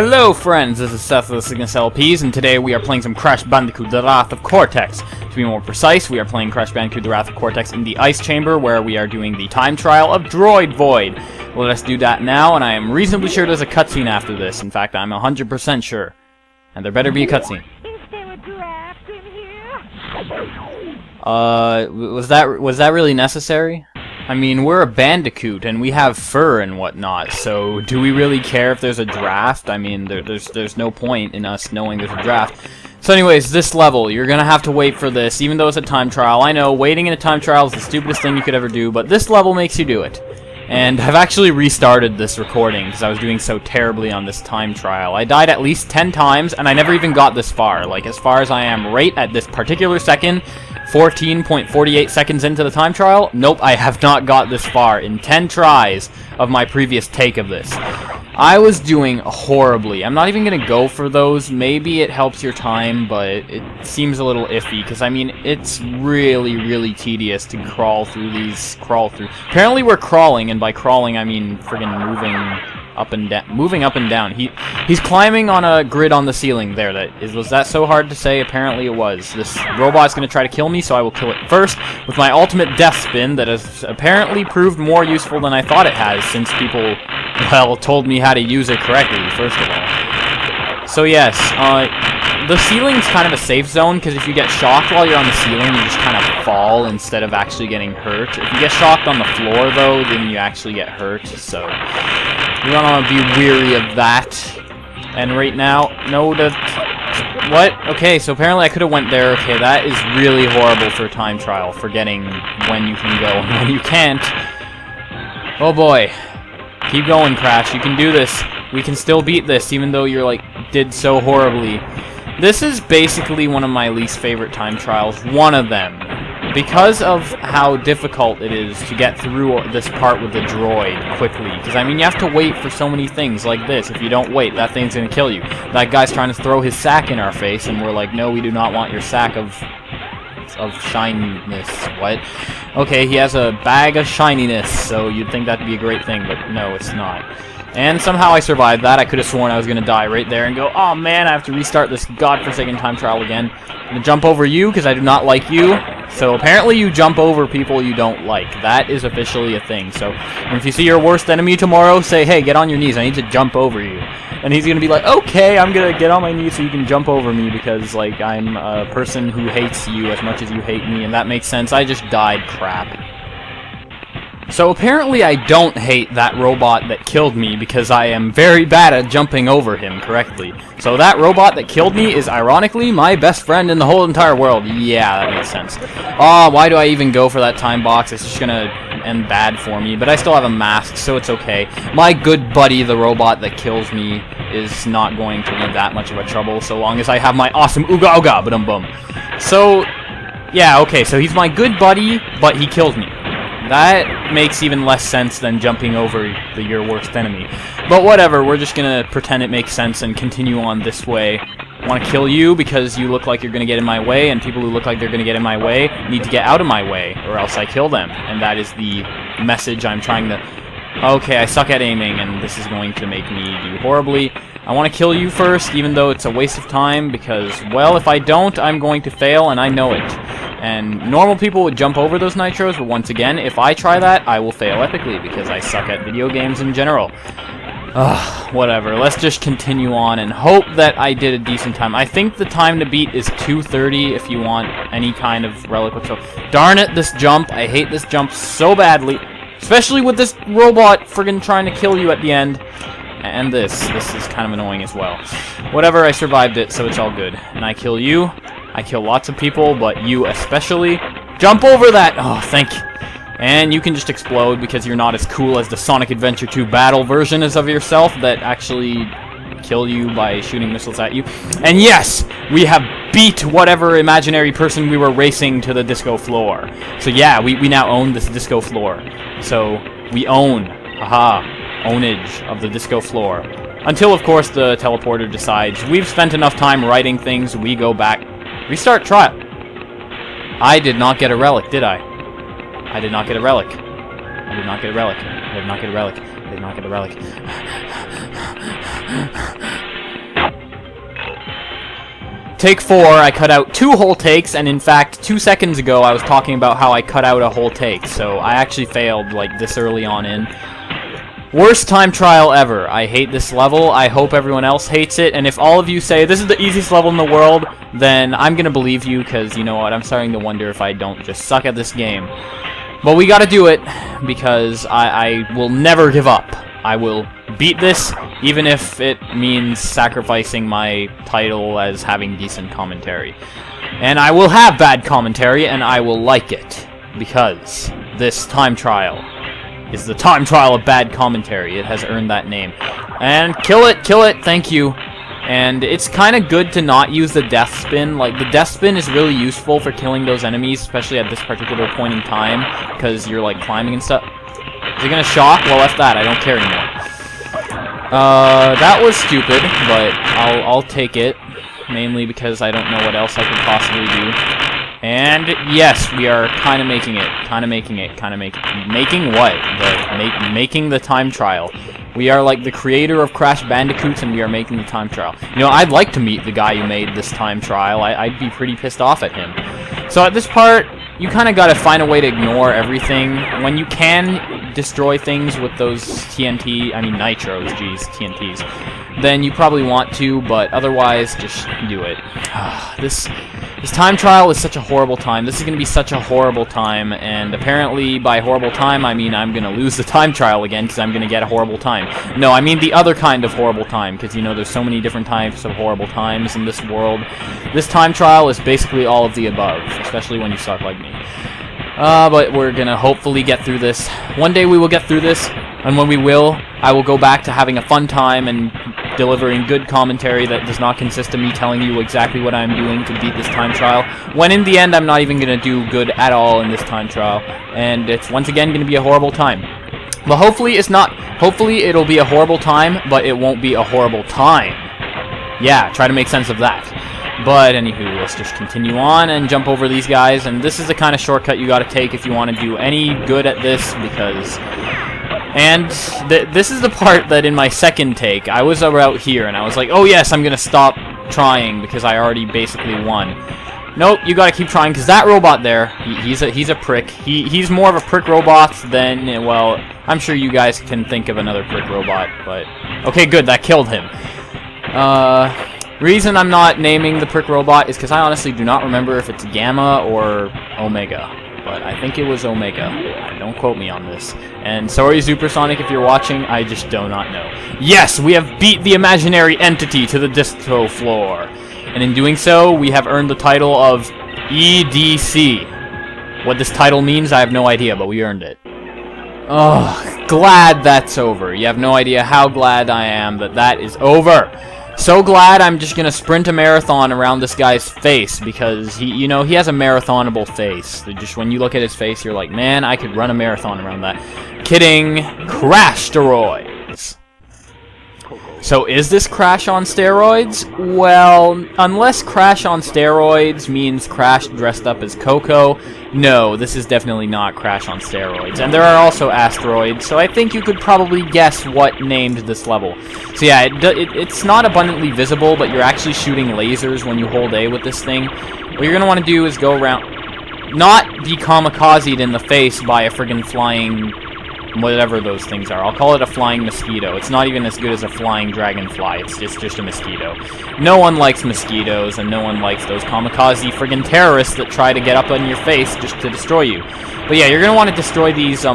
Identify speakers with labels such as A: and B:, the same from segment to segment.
A: Hello friends, this is Seth of the Cygnus LPs, and today we are playing some Crash Bandicoot, The Wrath of Cortex. To be more precise, we are playing Crash Bandicoot, The Wrath of Cortex in the Ice Chamber, where we are doing the time trial of Droid Void. Let us do that now, and I am reasonably sure there's a cutscene after this. In fact, I'm 100% sure. And there better be a cutscene.
B: Is there a draft in here?
A: Was that really necessary? I mean, we're a Bandicoot, and we have fur and whatnot, so do we really care if there's a draft? I mean, there's no point in us knowing there's a draft. So anyways, this level, you're gonna have to wait for this, even though it's a time trial. I know, waiting in a time trial is the stupidest thing you could ever do, but this level makes you do it. And I've actually restarted this recording, because I was doing so terribly on this time trial. I died at least 10 times, and I never even got this far. Like, as far as I am right at this particular second, 14.48 seconds into the time trial, nope, I have not got this far in 10 tries of my previous take of this. I was doing horribly. I'm not even going to go for those. Maybe it helps your time, but it seems a little iffy, because, I mean, it's really, really tedious to crawl through these, Apparently we're crawling, and by crawling, I mean friggin' moving up and down. He's climbing on a grid on the ceiling there. Was that so hard to say? Apparently it was. This robot's going to try to kill me, so I will kill it first with my ultimate death spin that has apparently proved more useful than I thought it has, since people, well, told me how to use it correctly, first of all. So yes, the ceiling's kind of a safe zone, because if you get shocked while you're on the ceiling, you just kind of fall instead of actually getting hurt. If you get shocked on the floor, though, then you actually get hurt, so you don't want to be weary of that. And right now, what? Okay, so apparently I could have went there. Okay, that is really horrible for a time trial, forgetting when you can go and when you can't. Oh boy. Keep going, Crash. You can do this. We can still beat this, even though you're, like, did so horribly. This is basically one of my least favorite time trials. One of them. Because of how difficult it is to get through this part with the droid quickly. Because, I mean, you have to wait for so many things like this. If you don't wait, that thing's going to kill you. That guy's trying to throw his sack in our face, and we're like, no, we do not want your sack of shininess. What? Okay, he has a bag of shininess, so you'd think that'd be a great thing, but no, it's not. And somehow I survived that. I could have sworn I was going to die right there and go, oh man, I have to restart this godforsaken time trial again. I'm going to jump over you because I do not like you. So apparently you jump over people you don't like. That is officially a thing. So if you see your worst enemy tomorrow, say, hey, get on your knees. I need to jump over you. And he's going to be like, okay, I'm going to get on my knees so you can jump over me because, like, I'm a person who hates you as much as you hate me. And that makes sense. I just died. Crap. So apparently I don't hate that robot that killed me because I am very bad at jumping over him correctly. So that robot that killed me is ironically my best friend in the whole entire world. Yeah, that makes sense. Why do I even go for that time box? It's just gonna end bad for me, but I still have a mask, so it's okay. My good buddy, the robot that kills me, is not going to be that much of a trouble so long as I have my awesome ooga ooga ba-dum-bum. So, yeah, okay, so he's my good buddy, but he killed me. That makes even less sense than jumping over your worst enemy. But whatever, we're just gonna pretend it makes sense and continue on this way. I want to kill you because you look like you're gonna get in my way, and people who look like they're gonna get in my way need to get out of my way, or else I kill them. And that is the message I'm trying to... Okay, I suck at aiming, and this is going to make me do horribly. I want to kill you first, even though it's a waste of time, because, well, if I don't, I'm going to fail, and I know it. And normal people would jump over those nitros, but once again, if I try that, I will fail epically, because I suck at video games in general. Whatever, let's just continue on and hope that I did a decent time. I think the time to beat is 2:30 if you want any kind of relic. So, darn it, this jump. I hate this jump so badly. Especially with this robot friggin' trying to kill you at the end. And this is kind of annoying as well. Whatever, I survived it, so it's all good. And I kill you. I kill lots of people, but you especially. Jump over that! Oh, thank you. And you can just explode because you're not as cool as the Sonic Adventure 2 battle version of yourself that actually kill you by shooting missiles at you. And yes, we have beat whatever imaginary person we were racing to the disco floor. So yeah, we now own this disco floor. So we own, ownage of the disco floor. Until, of course, the teleporter decides we've spent enough time writing things, we go back. Restart trial. I did not get a relic, did I? I did not get a relic. I did not get a relic. I did not get a relic. I did not get a relic. take 4, I cut out 2 whole takes, and in fact, 2 seconds ago I was talking about how I cut out a whole take, so I actually failed, like, this early on in. Worst time trial ever. I hate this level. I hope everyone else hates it, and if all of you say, this is the easiest level in the world, then I'm gonna believe you, because, you know what, I'm starting to wonder if I don't just suck at this game. But we gotta do it, because I will never give up. I will beat this, even if it means sacrificing my title as having decent commentary. And I will have bad commentary, and I will like it, because this time trial is the time trial of bad commentary. It has earned that name. And kill it, thank you. And it's kind of good to not use the death spin. Like, the death spin is really useful for killing those enemies, especially at this particular point in time, because you're, like, climbing and stuff. Is it gonna shock? Well, F that, I don't care anymore. That was stupid, but I'll take it, mainly because I don't know what else I could possibly do. And yes, we are kind of making it, making what? Making the time trial. We are like the creator of Crash Bandicoots, and we are making the time trial. You know, I'd like to meet the guy who made this time trial. I'd be pretty pissed off at him. So at this part, you kind of got to find a way to ignore everything. When you can destroy things with those nitros, geez, TNTs, then you probably want to, but otherwise, just do it. This time trial is such a horrible time. This is going to be such a horrible time, and apparently by horrible time, I mean I'm going to lose the time trial again, because I'm going to get a horrible time. No, I mean the other kind of horrible time, because, you know, there's so many different types of horrible times in this world. This time trial is basically all of the above, especially when you suck like me. But we're going to hopefully get through this. One day we will get through this, and when we will, I will go back to having a fun time and delivering good commentary that does not consist of me telling you exactly what I'm doing to beat this time trial, when in the end I'm not even going to do good at all in this time trial, and it's once again going to be a horrible time. But hopefully it'll be a horrible time, but it won't be a horrible time. Yeah, try to make sense of that. But anywho, let's just continue on and jump over these guys, and this is the kind of shortcut you gotta take if you want to do any good at this, because... And this is the part that in my second take, I was about here, and I was like, oh yes, I'm gonna stop trying, because I already basically won. Nope, you gotta keep trying, because that robot there, he's a prick. He's more of a prick robot than, well, I'm sure you guys can think of another prick robot, but... Okay, good, that killed him. Reason I'm not naming the prick robot is because I honestly do not remember if it's Gamma or Omega, but I think it was Omega. Don't quote me on this. And sorry, Supersonic, if you're watching, I just do not know. Yes, we have beat the imaginary entity to the disco floor, and in doing so, we have earned the title of EDC. What this title means, I have no idea, but we earned it. Oh, glad that's over. You have no idea how glad I am that that is over. So glad I'm just gonna sprint a marathon around this guy's face, because he has a marathonable face. Just when you look at his face, you're like, man, I could run a marathon around that. Kidding. Crash Steroids. So is this Crash on steroids? Well, unless Crash on steroids means Crash dressed up as Coco, no, this is definitely not Crash on steroids. And there are also asteroids, so I think you could probably guess what named this level. So yeah, it's not abundantly visible, but you're actually shooting lasers when you hold A with this thing. What you're going to want to do is go around, not be kamikazed in the face by a friggin' flying... whatever those things are. I'll call it a flying mosquito. It's not even as good as a flying dragonfly. It's just a mosquito. No one likes mosquitoes, and no one likes those kamikaze friggin' terrorists that try to get up on your face just to destroy you. But yeah, you're gonna want to destroy these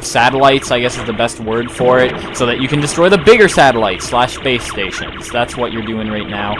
A: satellites, I guess is the best word for it, so that you can destroy the bigger satellites / space stations. That's what you're doing right now.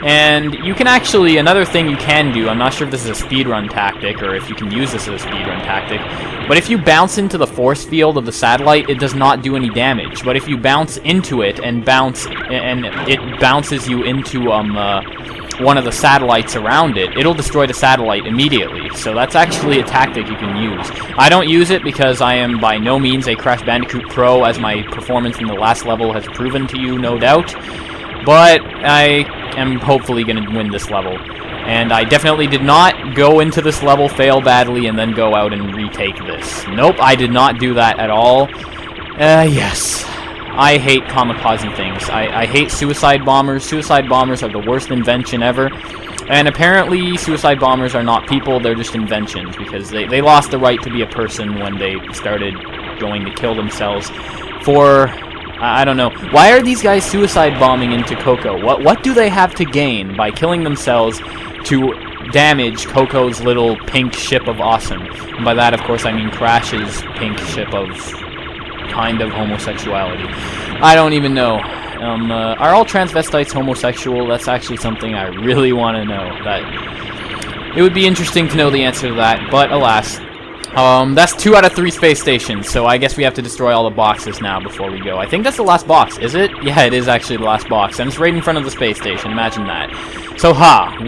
A: And you can actually, another thing you can do, I'm not sure if this is a speedrun tactic, or if you can use this as a speedrun tactic, but if you bounce into the force field of the satellite, it does not do any damage. But if you bounce into it, and it bounces you into one of the satellites around it, it'll destroy the satellite immediately. So that's actually a tactic you can use. I don't use it because I am by no means a Crash Bandicoot pro, as my performance in the last level has proven to you, no doubt. But I am hopefully going to win this level. And I definitely did not go into this level, fail badly, and then go out and retake this. Nope, I did not do that at all. Yes. I hate kamikaze things. I hate suicide bombers. Suicide bombers are the worst invention ever. And apparently, suicide bombers are not people, they're just inventions, because they lost the right to be a person when they started going to kill themselves for... I don't know. Why are these guys suicide bombing into Coco? What do they have to gain by killing themselves to damage Coco's little pink ship of awesome? And by that, of course, I mean Crash's pink ship of kind of homosexuality. I don't even know. Are all transvestites homosexual? That's actually something I really want to know. That it would be interesting to know the answer to that, but alas. That's 2 out of 3 space stations, so I guess we have to destroy all the boxes now before we go. I think that's the last box, is it? Yeah, it is actually the last box, and it's right in front of the space station, imagine that. So,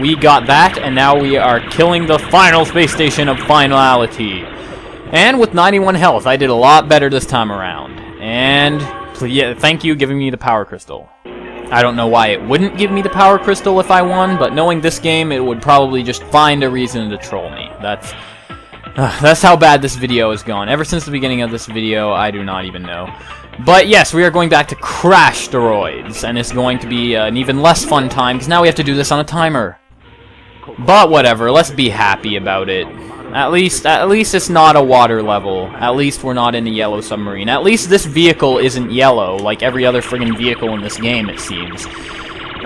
A: we got that, and now we are killing the final space station of finality. And with 91 health, I did a lot better this time around. And, yeah, thank you giving me the power crystal. I don't know why it wouldn't give me the power crystal if I won, but knowing this game, it would probably just find a reason to troll me. That's how bad this video has gone. Ever since the beginning of this video, I do not even know. But yes, we are going back to Crash Steroids, and it's going to be an even less fun time, because now we have to do this on a timer. But whatever, let's be happy about it. At least it's not a water level. At least we're not in a yellow submarine. At least this vehicle isn't yellow, like every other friggin' vehicle in this game, it seems.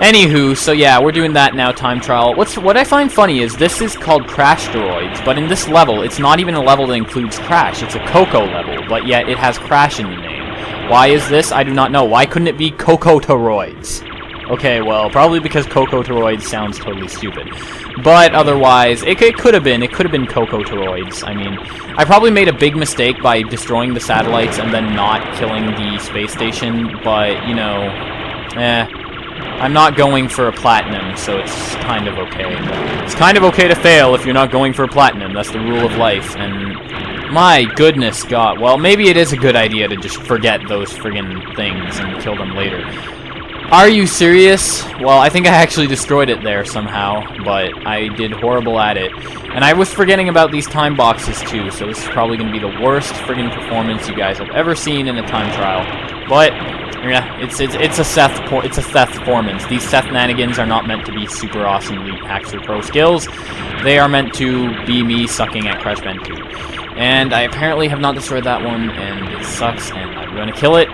A: Anywho, so yeah, we're doing that now, time trial. What I find funny is this is called Crash Droids, but in this level, it's not even a level that includes Crash. It's a Coco level, but yet it has Crash in the name. Why is this? I do not know. Why couldn't it be Coco Toroids? Okay, well, probably because Coco Toroids sounds totally stupid. But otherwise, it could have been. It could have been Coco Toroids. I mean, I probably made a big mistake by destroying the satellites and then not killing the space station, but, you know, I'm not going for a platinum, so it's kind of okay. It's kind of okay to fail if you're not going for a platinum. That's the rule of life, and my goodness God. Well, maybe it is a good idea to just forget those friggin' things and kill them later. Are you serious? Well, I think I actually destroyed it there somehow, but I did horrible at it. And I was forgetting about these time boxes too, so this is probably going to be the worst friggin' performance you guys have ever seen in a time trial. But yeah, it's a Seth performance. These Seth-nanigans are not meant to be super awesome elite Hacker Pro skills. They are meant to be me sucking at Crash Bandicoot. And I apparently have not destroyed that one, and it sucks, and I'm going to kill it.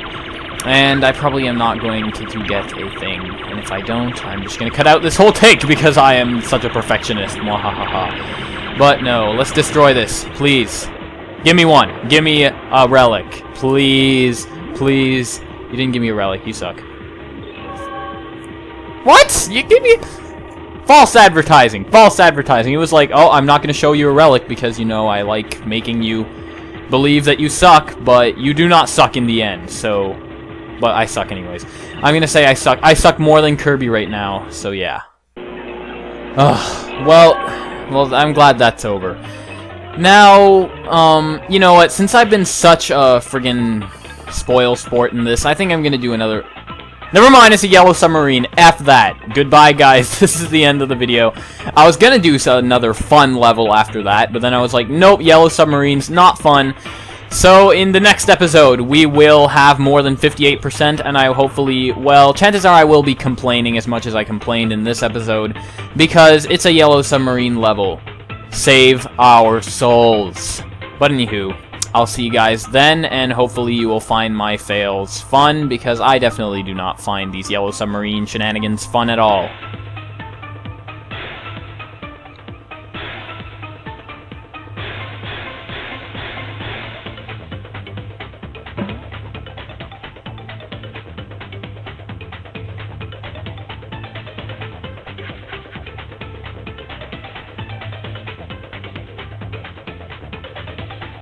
A: And I probably am not going to get a thing. And if I don't, I'm just going to cut out this whole take because I am such a perfectionist. Mwahaha. But no, let's destroy this, please. Give me one. Give me a relic. Please. Please. You didn't give me a relic. You suck. What? You give me... False advertising. False advertising. It was like, oh, I'm not going to show you a relic because, you know, I like making you believe that you suck, but you do not suck in the end, so... But I suck anyways. I'm going to say I suck. I suck more than Kirby right now, so yeah. Ugh. Well, I'm glad that's over. Now, you know what? Since I've been such a friggin' spoil sport in this, I think I'm going to do another... Never mind, it's a yellow submarine. F that. Goodbye, guys. This is the end of the video. I was going to do another fun level after that, but then I was like, nope, yellow submarines, not fun. So, in the next episode, we will have more than 58%, and I hopefully, well, chances are I will be complaining as much as I complained in this episode, because it's a yellow submarine level. Save our souls. But anywho, I'll see you guys then, and hopefully you will find my fails fun, because I definitely do not find these yellow submarine shenanigans fun at all.